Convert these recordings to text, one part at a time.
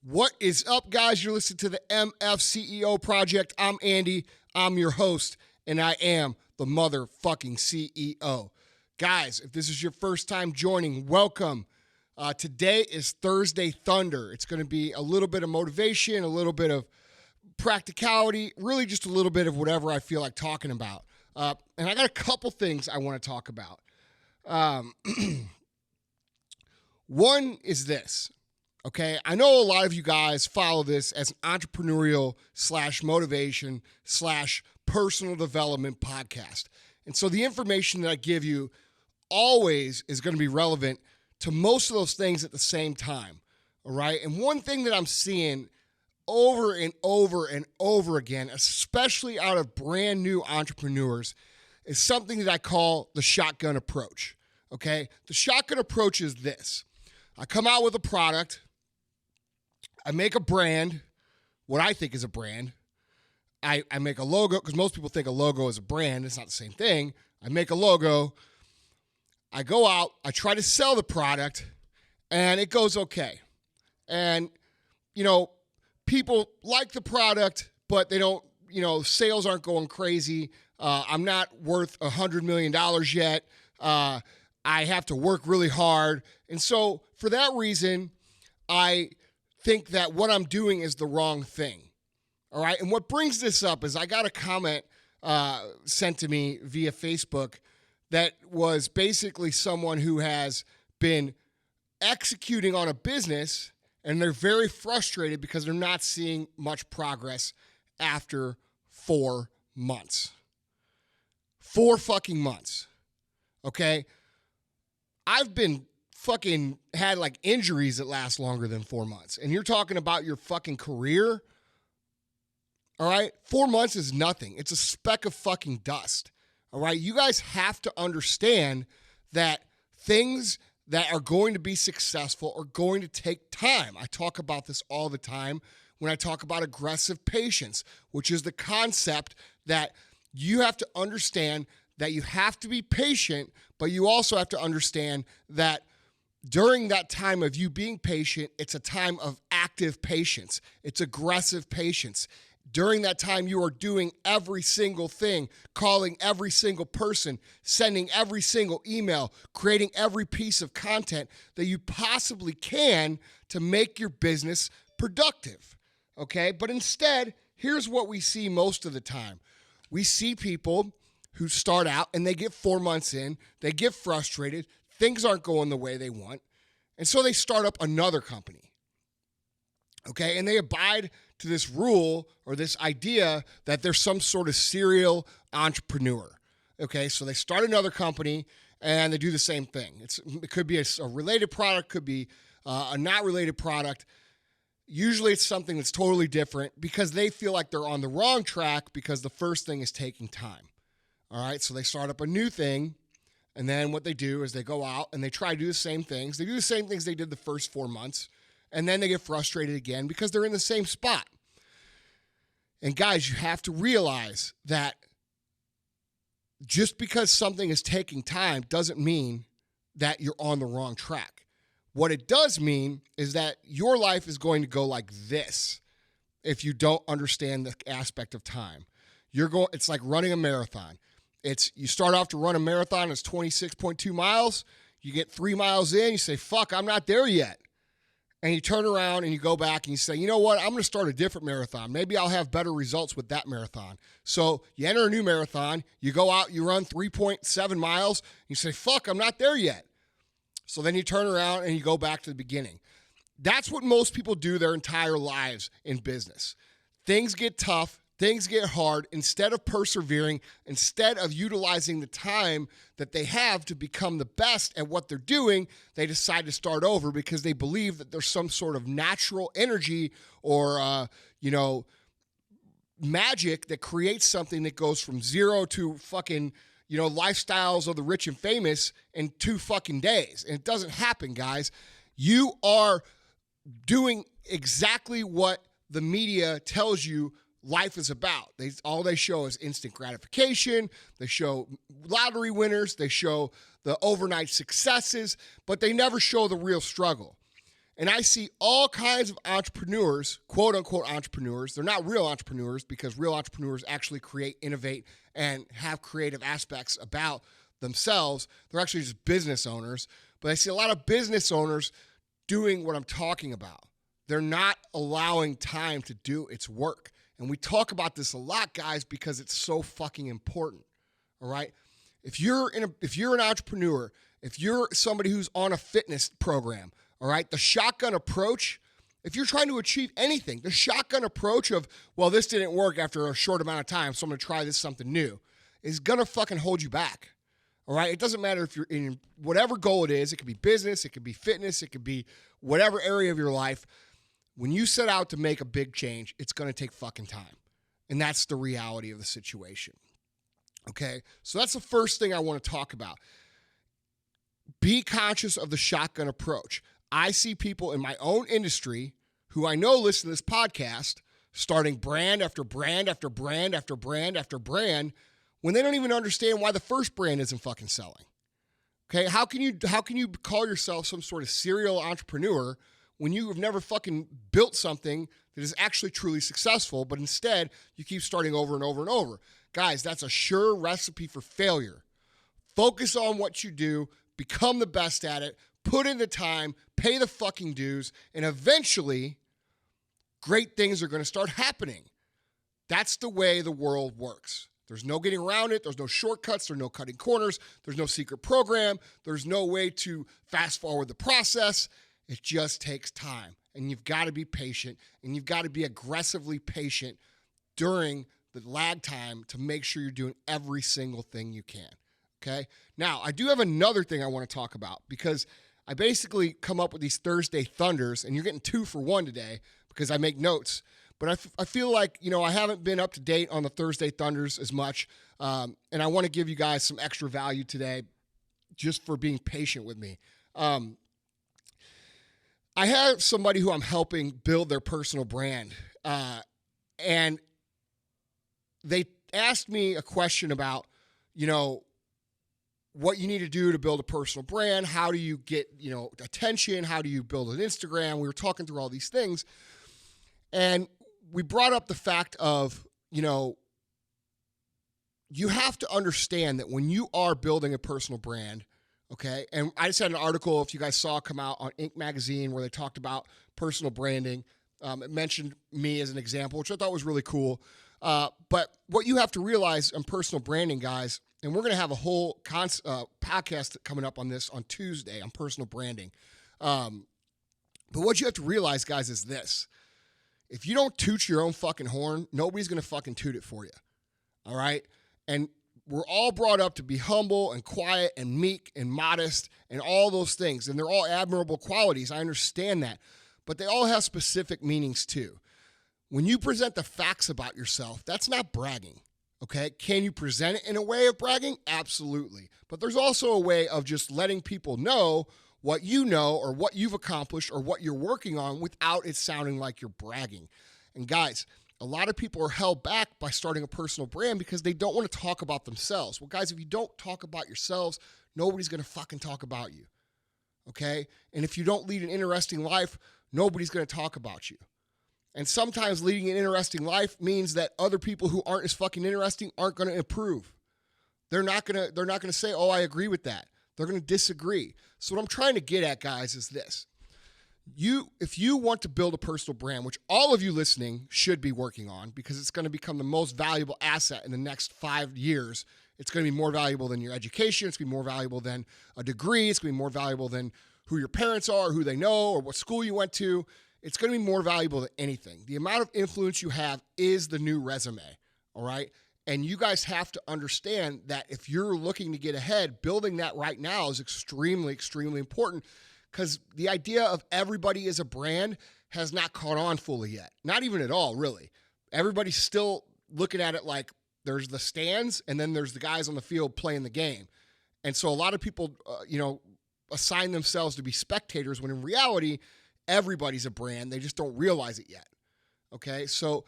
What is up, guys? You're listening to the MFCEO project. I'm Andy. I'm your host, and I am the motherfucking CEO. Guys, if this is your first time joining, welcome. Today is Thursday Thunder. It's going to be a little bit of motivation, a little bit of practicality, really just a little bit of whatever I feel like talking about. And I got a couple things I want to talk about. One is this. Okay, I know a lot of you guys follow this as an entrepreneurial / motivation / personal development podcast. And so the information that I give you always is going to be relevant to most of those things at the same time. All right. And one thing that I'm seeing over and over and over again, especially out of brand new entrepreneurs, is something that I call the shotgun approach. Okay. The shotgun approach is this. I come out with a product. I make a brand, what I think is a brand. I make a logo, because most people think a logo is a brand. It's not the same thing. I make a logo. I go out. I try to sell the product, and it goes okay. And, people like the product, but they don't, sales aren't going crazy. I'm not worth $100 million yet. I have to work really hard. And so for that reason, I think that what I'm doing is the wrong thing. All right. And what brings this up is I got a comment sent to me via Facebook that was basically someone who has been executing on a business and they're very frustrated because they're not seeing much progress after 4 months. 4 fucking months. Okay. I've been fucking had like injuries that last longer than 4 months. And you're talking about your fucking career. All right. 4 months is nothing. It's a speck of fucking dust. All right. You guys have to understand that things that are going to be successful are going to take time. I talk about this all the time when I talk about aggressive patience, which is the concept that you have to understand that you have to be patient, but you also have to understand that during that time of you being patient, it's a time of active patience. It's aggressive patience. During that time, you are doing every single thing, calling every single person, sending every single email, creating every piece of content that you possibly can to make your business productive. Okay? But instead, here's what we see most of the time. We see people who start out and they get 4 months in, they get frustrated, things aren't going the way they want, and so they start up another company, okay? And they abide to this rule or this idea that they're some sort of serial entrepreneur, okay? So they start another company and they do the same thing. It could be a related product, could be a not related product. Usually it's something that's totally different because they feel like they're on the wrong track because the first thing is taking time, all right? So they start up a new thing. And then what they do is they go out and they try to do the same things. They do the same things they did the first 4 months. And then they get frustrated again because they're in the same spot. And guys, you have to realize that just because something is taking time doesn't mean that you're on the wrong track. What it does mean is that your life is going to go like this if you don't understand the aspect of time. It's like running a marathon. You start off to run a marathon, it's 26.2 miles. You get 3 miles in, you say, fuck, I'm not there yet. And you turn around and you go back and you say, you know what, I'm going to start a different marathon. Maybe I'll have better results with that marathon. So you enter a new marathon, you go out, you run 3.7 miles, you say, fuck, I'm not there yet. So then you turn around and you go back to the beginning. That's what most people do their entire lives in business. Things get tough. Things get hard. Instead of persevering, instead of utilizing the time that they have to become the best at what they're doing, they decide to start over because they believe that there's some sort of natural energy or, magic that creates something that goes from zero to fucking, lifestyles of the rich and famous in 2 fucking days. And it doesn't happen, guys. You are doing exactly what the media tells you life is about. All they show is instant gratification. They show lottery winners. They show the overnight successes, but they never show the real struggle. And I see all kinds of entrepreneurs, quote unquote entrepreneurs. They're not real entrepreneurs because real entrepreneurs actually create, innovate, and have creative aspects about themselves. They're actually just business owners. But I see a lot of business owners doing what I'm talking about. They're not allowing time to do its work. And we talk about this a lot, guys, because it's so fucking important. All right? If you're an entrepreneur, if you're somebody who's on a fitness program, all right, the shotgun approach, if you're trying to achieve anything, the shotgun approach of, well, this didn't work after a short amount of time, so I'm going to try this something new, is going to fucking hold you back. All right? It doesn't matter if you're in whatever goal it is. It could be business, it could be fitness, it could be whatever area of your life. When you set out to make a big change, it's going to take fucking time. And that's the reality of the situation. Okay? So that's the first thing I want to talk about. Be conscious of the shotgun approach. I see people in my own industry who I know listen to this podcast starting brand after brand after brand after brand after brand when they don't even understand why the first brand isn't fucking selling. Okay? How can you call yourself some sort of serial entrepreneur when you have never fucking built something that is actually truly successful, but instead you keep starting over and over and over? Guys, that's a sure recipe for failure. Focus on what you do, become the best at it, put in the time, pay the fucking dues, and eventually great things are going to start happening. That's the way the world works. There's no getting around it. There's no shortcuts. There's no cutting corners. There's no secret program. There's no way to fast forward the process. It just takes time. And you've got to be patient, and you've got to be aggressively patient during the lag time to make sure you're doing every single thing you can. Okay? Now, I do have another thing I want to talk about because I basically come up with these Thursday Thunders, and you're getting 2 for 1 today because I make notes. But I feel like, I haven't been up to date on the Thursday Thunders as much, and I want to give you guys some extra value today just for being patient with me. I have somebody who I'm helping build their personal brand, and they asked me a question about, what you need to do to build a personal brand. How do you get, attention? How do you build an Instagram? We were talking through all these things. And we brought up the fact of, you have to understand that when you are building a personal brand, okay, and I just had an article, if you guys saw, come out on Inc. magazine where they talked about personal branding. It mentioned me as an example, which I thought was really cool. But what you have to realize in personal branding, guys, and we're going to have a whole podcast coming up on this on Tuesday on personal branding. But what you have to realize, guys, is this. If you don't toot your own fucking horn, nobody's going to fucking toot it for you. All right? And we're all brought up to be humble and quiet and meek and modest and all those things. And they're all admirable qualities. I understand that. But they all have specific meanings too. When you present the facts about yourself, that's not bragging. Okay? Can you present it in a way of bragging? Absolutely. But there's also a way of just letting people know what you know or what you've accomplished or what you're working on without it sounding like you're bragging. And guys, a lot of people are held back by starting a personal brand because they don't want to talk about themselves. Well, guys, if you don't talk about yourselves, nobody's going to fucking talk about you. Okay? And if you don't lead an interesting life, nobody's going to talk about you. And sometimes leading an interesting life means that other people who aren't as fucking interesting aren't going to improve. They're not going to say, "Oh, I agree with that." They're going to disagree. So what I'm trying to get at, guys, is this. If you want to build a personal brand, which all of you listening should be working on because it's going to become the most valuable asset in the next 5 years. It's going to be more valuable than your education. It's going to be more valuable than a degree. It's going to be more valuable than who your parents are, who they know, or what school you went to. It's going to be more valuable than anything. The amount of influence you have is the new resume, all right? And you guys have to understand that if you're looking to get ahead, building that right now is extremely, extremely important because the idea of everybody as a brand has not caught on fully yet. Not even at all, really. Everybody's still looking at it like there's the stands and then there's the guys on the field playing the game. And so a lot of people, assign themselves to be spectators when in reality, everybody's a brand. They just don't realize it yet. Okay? So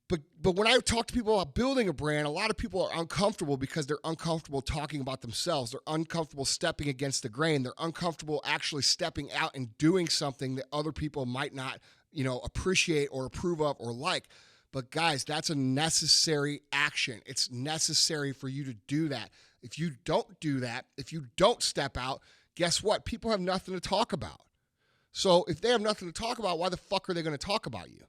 But when I talk to people about building a brand, a lot of people are uncomfortable because they're uncomfortable talking about themselves. They're uncomfortable stepping against the grain. They're uncomfortable actually stepping out and doing something that other people might not, appreciate or approve of or like. But guys, that's a necessary action. It's necessary for you to do that. If you don't do that, if you don't step out, guess what? People have nothing to talk about. So if they have nothing to talk about, why the fuck are they going to talk about you?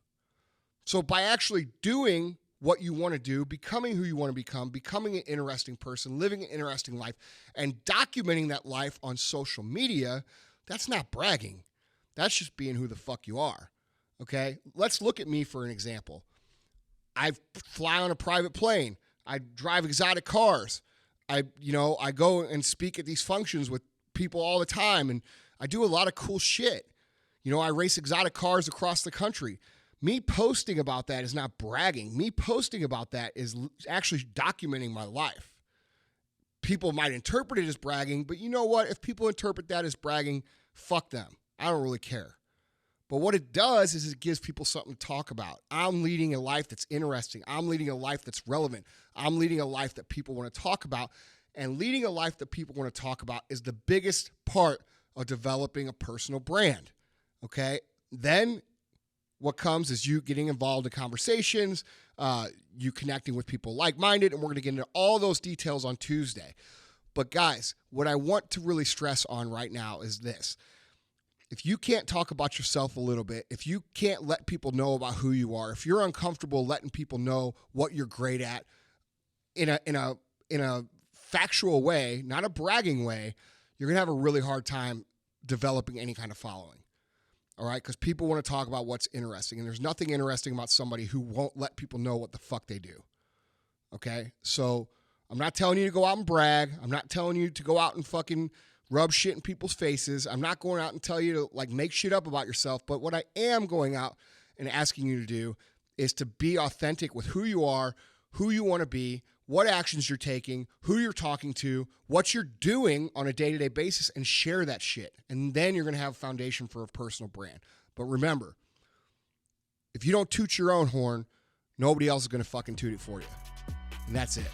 So by actually doing what you want to do, becoming who you want to become, becoming an interesting person, living an interesting life, and documenting that life on social media, that's not bragging. That's just being who the fuck you are. Okay? Let's look at me for an example. I fly on a private plane. I drive exotic cars. I go and speak at these functions with people all the time, and I do a lot of cool shit. I race exotic cars across the country. Me posting about that is not bragging. Me posting about that is actually documenting my life. People might interpret it as bragging, but you know what? If people interpret that as bragging, fuck them. I don't really care. But what it does is it gives people something to talk about. I'm leading a life that's interesting. I'm leading a life that's relevant. I'm leading a life that people want to talk about. And leading a life that people want to talk about is the biggest part of developing a personal brand. Okay? Then what comes is you getting involved in conversations, you connecting with people like-minded, and we're going to get into all those details on Tuesday. But guys, what I want to really stress on right now is this. If you can't talk about yourself a little bit, if you can't let people know about who you are, if you're uncomfortable letting people know what you're great at in a factual way, not a bragging way, you're going to have a really hard time developing any kind of following. All right, because people want to talk about what's interesting, and there's nothing interesting about somebody who won't let people know what the fuck they do. Okay, so I'm not telling you to go out and brag. I'm not telling you to go out and fucking rub shit in people's faces. I'm not going out and tell you to make shit up about yourself. But what I am going out and asking you to do is to be authentic with who you are, who you want to be, what actions you're taking, who you're talking to, what you're doing on a day-to-day basis, and share that shit. And then you're going to have a foundation for a personal brand. But remember, if you don't toot your own horn, nobody else is going to fucking toot it for you. And that's it.